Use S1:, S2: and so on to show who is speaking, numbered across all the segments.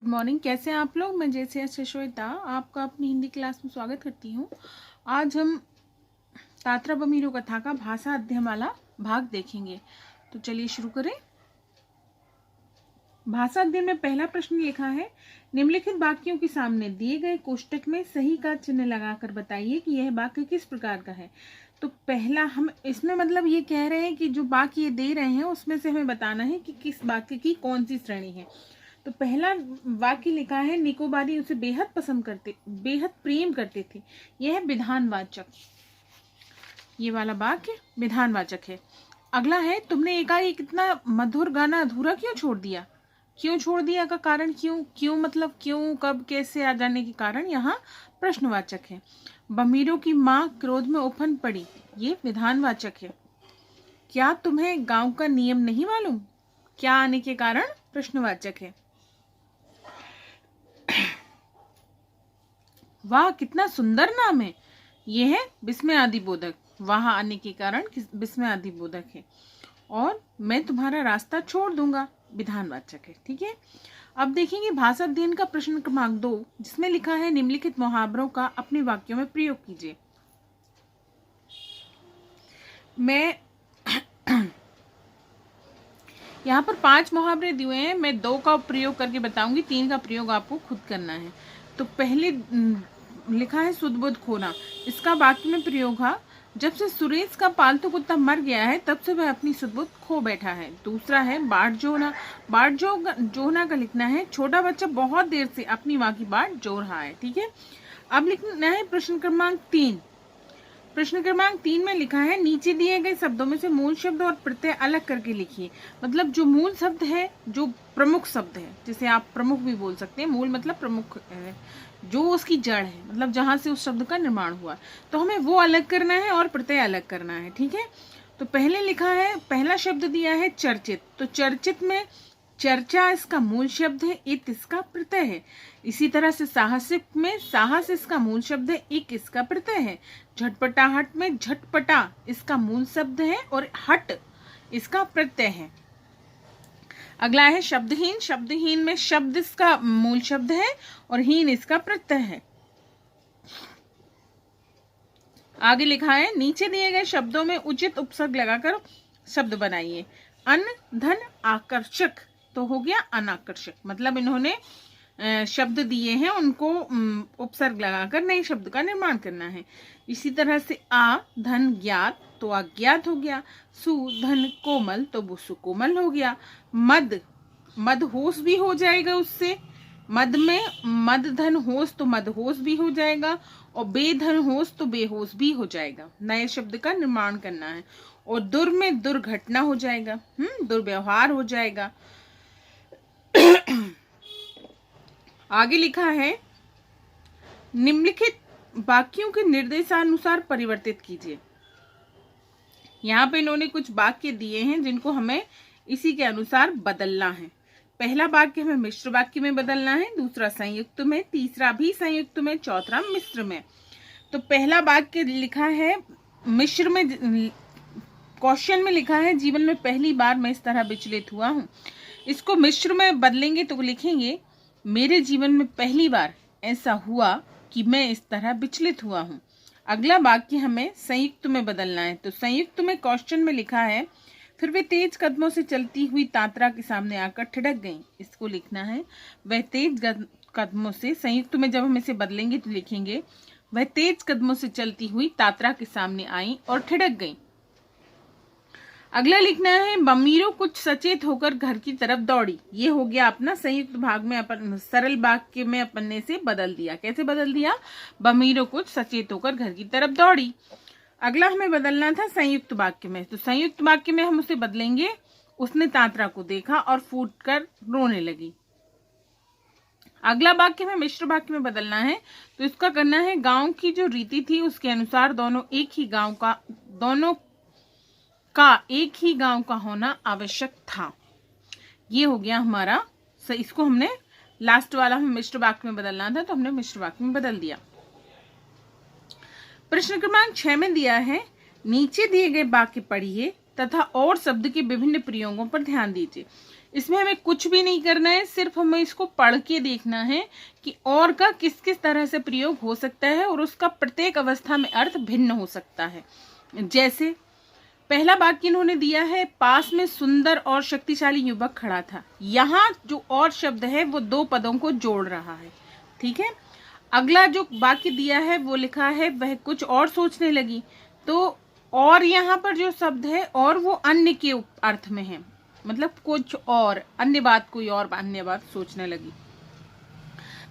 S1: Morning. कैसे हैं आप लोग? मैं जैसे श्वेता आपका अपनी हिंदी क्लास में स्वागत करती हूँ। आज हम तात्रा बमीरो कथा का भाषा अध्ययनमाला भाग देखेंगे। तो चलिए शुरू करें। भाषा अध्ययन में पहला प्रश्न लिखा है, निम्नलिखित वाक्यों के सामने दिए गए कोष्टक में सही का चिन्ह लगाकर बताइए कि यह वाक्य किस प्रकार का है। तो पहला हम इसमें मतलब ये कह रहे हैं कि जो वाक्य ये दे रहे हैं उसमें से हमें बताना है कि किस वाक्य की कौन सी श्रेणी है। तो पहला वाक्य लिखा है, निकोबारी उसे बेहद प्रेम करते थे। यह है विधानवाचक, ये वाला वाक्य विधानवाचक है। अगला है, तुमने एकाएक इतना मधुर गाना अधूरा क्यों छोड़ दिया। क्यों छोड़ दिया का कारण क्यों मतलब क्यों, कब, कैसे आ जाने के कारण यहाँ प्रश्नवाचक है। बमीरो की माँ क्रोध में उफन पड़ी, ये विधानवाचक है। क्या तुम्हें गांव का नियम नहीं मालूम, क्या आने के कारण प्रश्नवाचक है। वाह कितना सुंदर नाम है, यह है विस्मयादिबोधक, वहां आने के कारण विस्मयादिबोधक है। और मैं तुम्हारा रास्ता छोड़ दूंगा, विधानवाचक है। ठीक है, अब देखेंगे भाषा अध्ययन का प्रश्न क्रमांक 2, जिसमें लिखा है, निम्नलिखित मुहावरों का अपने वाक्यों में प्रयोग कीजिए। मैं यहाँ पर 5 मुहावरे दिए हैं, मैं 2 का प्रयोग करके बताऊंगी, 3 का प्रयोग आपको खुद करना है। तो पहले लिखा है सुध बुध खोना, इसका वाक्य में प्रयोग है, जब से सुरेश का पालतू कुत्ता मर गया है तब से वह अपनी सुध बुध खो बैठा है। दूसरा है बाट जोहना, जोहना का लिखना है, छोटा बच्चा बहुत देर से अपनी माँ की बाट जो रहा है। ठीक है, अब लिखना है प्रश्न क्रमांक 3। प्रश्न क्रमांक 3 में लिखा है, नीचे दिए गए शब्दों में से मूल शब्द और प्रत्यय अलग करके लिखिए। मतलब जो मूल शब्द है, जो प्रमुख शब्द है, जिसे आप प्रमुख भी बोल सकते हैं, मूल मतलब प्रमुख है, जो उसकी जड़ है, मतलब जहां से उस शब्द का निर्माण हुआ, तो हमें वो अलग करना है और प्रत्यय अलग करना है। ठीक है, तो पहले लिखा है, पहला शब्द दिया है चर्चित, तो चर्चित में चर्चा इसका मूल शब्द है, इत इसका प्रत्यय है। इसी तरह से साहसिक में साहस इसका मूल शब्द है, इक इसका प्रत्यय है। झटपटाहट में झटपटा इसका मूल शब्द है और हट इसका प्रत्यय है। अगला है शब्दहीन, शब्दहीन में शब्द इसका मूल शब्द है और हीन इसका प्रत्यय है। आगे लिखा है, नीचे दिए गए शब्दों में उचित उपसर्ग लगाकर शब्द बनाइए। अन्न धन आकर्षक, तो हो गया अनाकर्षक, मतलब इन्होंने शब्द दिए हैं, उनको उपसर्ग लगाकर नए शब्द का निर्माण करना है। इसी तरह से आ धन ज्ञात, तो अज्ञात हो गया। सु धन कोमल, तो वो सुकोमल हो गया। मद मदहोश भी हो जाएगा उससे, मद में मद धन होश, तो मदहोश भी हो जाएगा, और बेधन होश तो बेहोश भी हो जाएगा। नए शब्द का निर्माण करना है। और दुर में दुर्घटना हो जाएगा, दुर्व्यवहार हो जाएगा। आगे लिखा है, निम्नलिखित वाक्यों के निर्देशानुसार परिवर्तित कीजिए। यहाँ पे इन्होंने कुछ वाक्य दिए हैं जिनको हमें इसी के अनुसार बदलना है। पहला वाक्य हमें मिश्र वाक्य में बदलना है, दूसरा संयुक्त में, तीसरा भी संयुक्त में, चौथा मिश्र में। तो पहला वाक्य लिखा है मिश्र में, क्वेश्चन में लिखा है, जीवन में पहली बार मैं इस तरह विचलित हुआ हूँ। इसको मिश्र में बदलेंगे तो लिखेंगे, मेरे जीवन में पहली बार ऐसा हुआ कि मैं इस तरह विचलित हुआ हूँ। अगला वाक्य हमें संयुक्त में बदलना है, तो संयुक्त में क्वेश्चन में लिखा है, फिर वे तेज कदमों से चलती हुई तात्रा के सामने आकर ठिठक गईं। इसको लिखना है, वह तेज कदमों से, संयुक्त में जब हम इसे बदलेंगे तो लिखेंगे, वह तेज कदमों से चलती हुई तात्रा के सामने आई और ठिठक गईं। अगला लिखना है, बमीरो कुछ सचेत होकर घर की तरफ दौड़ी। ये हो गया अपना संयुक्त भाग में अपन सरल वाक्य में अपन ने से बदल दिया। कैसे बदल दिया? बमीरो कुछ सचेत होकर घर की तरफ दौड़ी। अगला हमें बदलना था संयुक्त वाक्य में, तो संयुक्त वाक्य में हम उसे बदलेंगे, उसने तात्रा को देखा और फूटकर रोने लगी। अगला वाक्य में मिश्र वाक्य में बदलना है, तो इसका करना है, गांव की जो रीति थी उसके अनुसार दोनों का एक ही गांव का होना आवश्यक था। ये हो गया हमारा, इसको हमने लास्ट वाला हमें मिश्र वाक्य में बदलना था, तो हमने मिश्र वाक्य में बदल दिया। प्रश्न क्रमांक 6 में दिया है, नीचे दिए गए वाक्य पढ़िए तथा और शब्द के विभिन्न प्रयोगों पर ध्यान दीजिए। इसमें हमें कुछ भी नहीं करना है, सिर्फ हमें इसको पढ़ के देखना है कि और का किस किस तरह से प्रयोग हो सकता है और उसका प्रत्येक अवस्था में अर्थ भिन्न हो सकता है। जैसे पहला वाक्य इन्होंने दिया है, पास में सुंदर और शक्तिशाली युवक खड़ा था। यहाँ जो और शब्द है वो दो पदों को जोड़ रहा है, ठीक है। अगला जो वाक्य दिया है वो लिखा है, वह कुछ और सोचने लगी। तो और यहाँ पर जो शब्द है और वो अन्य के अर्थ में है, मतलब कुछ और अन्य बात, कोई और अन्य बात सोचने लगी।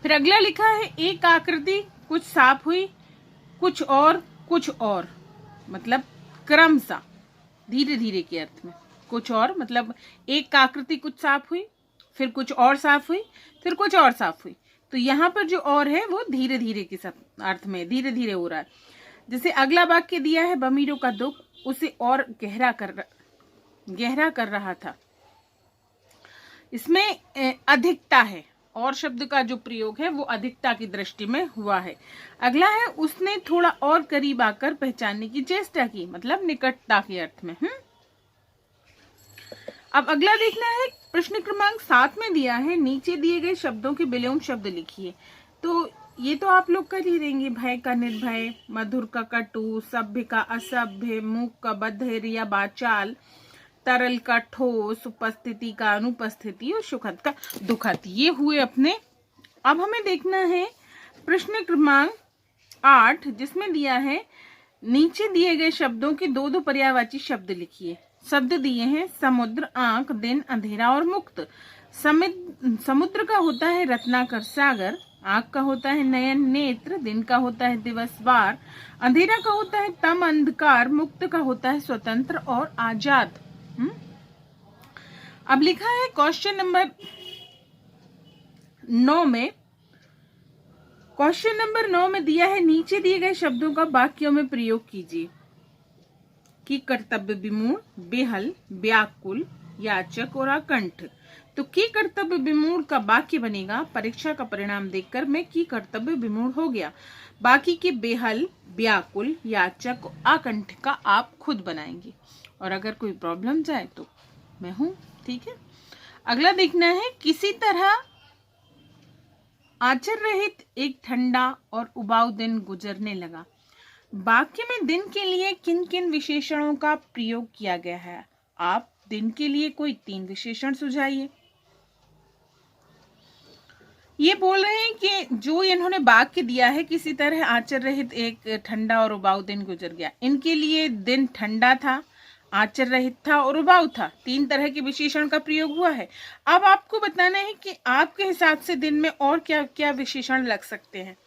S1: फिर अगला लिखा है, एक आकृति कुछ साफ हुई, कुछ और, मतलब क्रमशः धीरे धीरे के अर्थ में। कुछ और मतलब एक आकृति कुछ साफ हुई, फिर कुछ और साफ हुई, फिर कुछ और साफ हुई। तो यहाँ पर जो और है वो धीरे धीरे के अर्थ में धीरे धीरे हो रहा है। जैसे अगला वाक्य दिया है, बमीरों का दुख उसे और गहरा कर रहा था। इसमें अधिकता है, और शब्द का जो प्रयोग है वो अधिकता की दृष्टि में हुआ है। अगला है, उसने थोड़ा और करीब आकर पहचानने की चेष्टा की, मतलब निकटता के अर्थ में। अब अगला देखना है, प्रश्न क्रमांक 7 में दिया है, नीचे दिए गए शब्दों के विलोम शब्द लिखिए। तो ये तो आप लोग कर ही देंगे, भय का निर्भय, मधुर का कटु, सभ्य का असभ्य, मूक का बधिर या बाचाल, तरल का ठोस, उपस्थिति का अनुपस्थिति और सुखद का दुखद। ये हुए अपने। अब हमें देखना है प्रश्न क्रमांक 8, जिसमें दिया है, नीचे दिए गए शब्दों के दो दो पर्यायवाची शब्द लिखिए। शब्द दिए हैं, समुद्र, आंख, दिन, अंधेरा और मुक्त। समुद्र का होता है रत्नाकर सागर, आंख का होता है नयन नेत्र, दिन का होता है दिवसवार, अंधेरा का होता है तम अंधकार, मुक्त का होता है स्वतंत्र और आजाद। अब लिखा है क्वेश्चन नंबर 9 में दिया है, नीचे दिए गए शब्दों का वाक्यों में प्रयोग कीजिए कि कर्तव्य विमूढ़, बेहल, व्याकुल, याचक और आकंठ। तो की कर्तव्य विमूढ़ का वाक्य बनेगा, परीक्षा का परिणाम देखकर मैं की कर्तव्य विमूढ़ हो गया। बाकी के बेहल, व्याकुल, याचक, आकंठ का आप खुद बनाएंगे, और अगर कोई प्रॉब्लम जाए तो मैं हूं, ठीक है। अगला देखना है, किसी तरह आचर रहित एक ठंडा और उबाऊ दिन गुजरने लगा। वाक्य में दिन के लिए किन किन विशेषणों का प्रयोग किया गया है? आप दिन के लिए कोई 3 विशेषण सुझाइए। ये बोल रहे हैं कि जो इन्होंने वाक्य दिया है, किसी तरह आचर रहित एक ठंडा और उबाऊ दिन गुजर गया, इनके लिए दिन ठंडा था, आचर रहित था और उबाऊ था। 3 तरह के विशेषण का प्रयोग हुआ है। अब आपको बताना है कि आपके हिसाब से दिन में और क्या क्या विशेषण लग सकते हैं।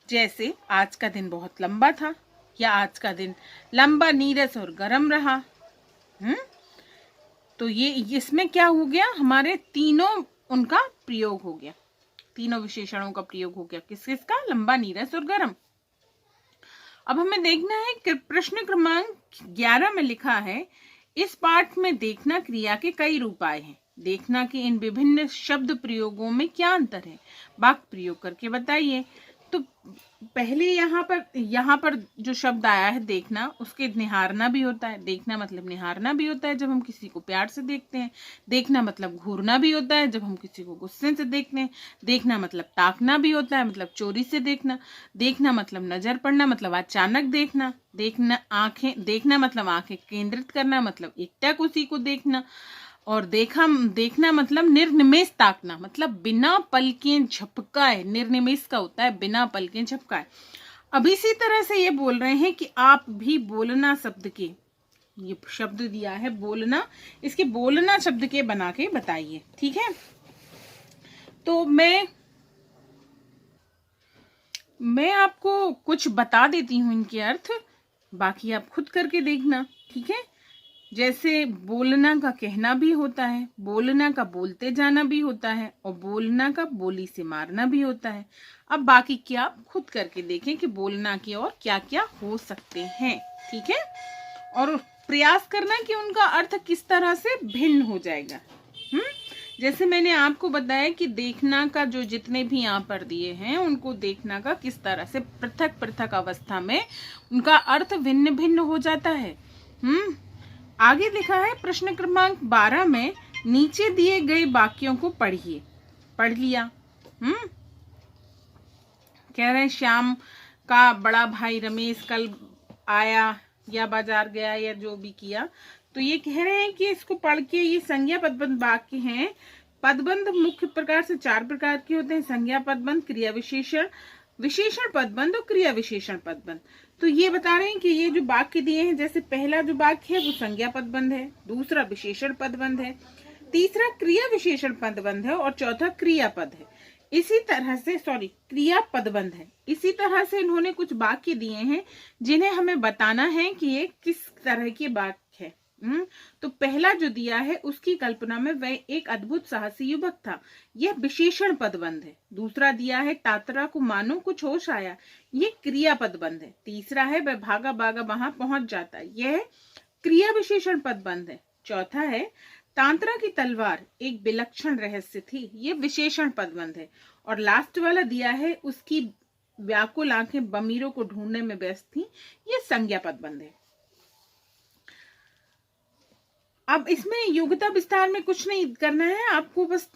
S1: जैसे आज का दिन बहुत लंबा था, या आज का दिन लंबा, नीरस और गर्म रहा। तो ये इसमें क्या हो गया, हमारे तीनों उनका प्रयोग हो गया, तीनों विशेषणों का प्रयोग हो गया। किस किसका? लंबा, नीरस और गर्म। अब हमें देखना है कि प्रश्न क्रमांक 11 में लिखा है, इस पाठ में देखना क्रिया के कई रूप आए हैं। देखना के इन विभिन्न शब्द प्रयोगों में क्या अंतर है, वाक्य प्रयोग करके बताइए। तो पहले यहाँ पर जो शब्द आया है देखना, उसके निहारना भी होता है। देखना मतलब निहारना भी होता है जब हम किसी को प्यार से देखते हैं। देखना मतलब घूरना भी होता है जब हम किसी को गुस्से से देखते हैं। देखना मतलब ताकना भी होता है, मतलब चोरी से देखना। देखना मतलब नजर पड़ना, मतलब अचानक देखना। देखना मतलब आंखें केंद्रित करना, मतलब एकटक उसी को देखना। और देखना मतलब निर्निमेष ताकना, मतलब बिना पलकें झपकाए। निर्निमेष का होता है बिना पलकें झपकाए। अब इसी तरह से ये बोल रहे हैं कि आप भी बोलना शब्द के, ये शब्द दिया है बोलना, इसके बोलना शब्द के बना के बताइए, ठीक है। तो मैं आपको कुछ बता देती हूँ इनके अर्थ, बाकी आप खुद करके देखना, ठीक है। जैसे बोलना का कहना भी होता है, बोलना का बोलते जाना भी होता है, और बोलना का बोली से मारना भी होता है। अब बाकी क्या आप खुद करके देखें कि बोलना के और क्या क्या हो सकते हैं, ठीक है। और प्रयास करना कि उनका अर्थ किस तरह से भिन्न हो जाएगा। जैसे मैंने आपको बताया कि देखना का जो जितने भी यहाँ पर दिए हैं, उनको देखना का किस तरह से पृथक पृथक अवस्था में उनका अर्थ भिन्न भिन्न हो जाता है। आगे लिखा है प्रश्न क्रमांक 12 में नीचे दिए गए वाक्यों को पढ़िए। पढ़ लिया। कह रहे हैं श्याम का बड़ा भाई रमेश कल आया या बाजार गया या जो भी किया। तो ये कह रहे हैं कि इसको पढ़ के, ये संज्ञा पदबंध वाक्य हैं। पदबंध मुख्य प्रकार से 4 प्रकार के होते हैं, संज्ञा पदबंध, क्रिया विशेषण, विशेषण पदबंध और क्रिया विशेषण पदबंध। तो ये बता रहे हैं कि ये जो वाक्य दिए हैं, जैसे पहला जो वाक्य है वो संज्ञा पदबंध है, दूसरा विशेषण पदबंध है, तीसरा क्रिया विशेषण पदबंध है और चौथा क्रिया पद है। इसी तरह से क्रिया पदबंध है। इसी तरह से इन्होंने कुछ वाक्य दिए हैं जिन्हें हमें बताना है कि ये किस तरह के वाक्य है। तो पहला जो दिया है, उसकी कल्पना में वह एक अद्भुत साहसी युवक था, यह विशेषण पदबंध है। दूसरा दिया है तात्रा को मानो कुछ होश आया, ये क्रिया पदबंध है। तीसरा है वह भागा भागा वहां पहुंच जाता, यह क्रिया विशेषण पदबंध है। चौथा है तांत्रा की तलवार एक विलक्षण रहस्य थी, ये विशेषण पदबंध है। और लास्ट वाला दिया है उसकी व्याकुल आंखें बमीरों को ढूंढने में व्यस्त थी, ये संज्ञा पदबंध है। अब इसमें योग्यता विस्तार में कुछ नहीं करना है, आपको बस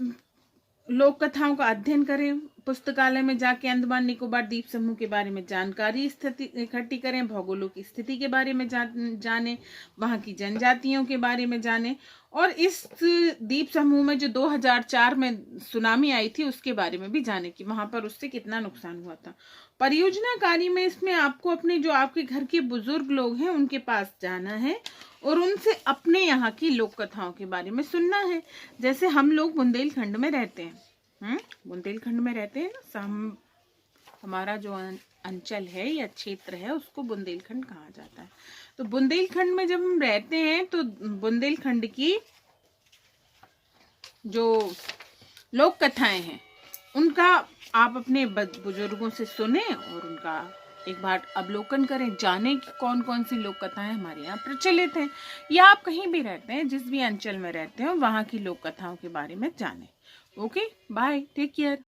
S1: लोक कथाओं का अध्ययन करें, पुस्तकालय में जाके अंडमान निकोबार द्वीप समूह के बारे में जानकारी इकट्ठी करें, भौगोलिक की स्थिति के बारे में जाने, वहां की जनजातियों के बारे में जाने, और इस द्वीप समूह में जो 2004 में सुनामी आई थी उसके बारे में भी जाने कि वहां पर उससे कितना नुकसान हुआ था। परियोजना कार्य में इसमें आपको अपने जो आपके घर के बुजुर्ग लोग हैं उनके पास जाना है और उनसे अपने यहाँ की लोक कथाओं के बारे में सुनना है। जैसे हम लोग बुंदेलखंड में रहते हैं, बुंदेलखंड में रहते हैं ना, हमारा जो अंचल है या क्षेत्र है उसको बुंदेलखंड कहा जाता है। तो बुंदेलखंड में जब हम रहते हैं तो बुंदेलखंड की जो लोक कथाएं हैं उनका आप अपने बुजुर्गों से सुने और उनका एक बार अवलोकन करें, जाने कि कौन कौन सी लोक कथाएं हमारे यहाँ प्रचलित हैं, या आप कहीं भी रहते हैं, जिस भी अंचल में रहते हैं वहां की लोक कथाओं के बारे में जानें। Okay, bye, take care.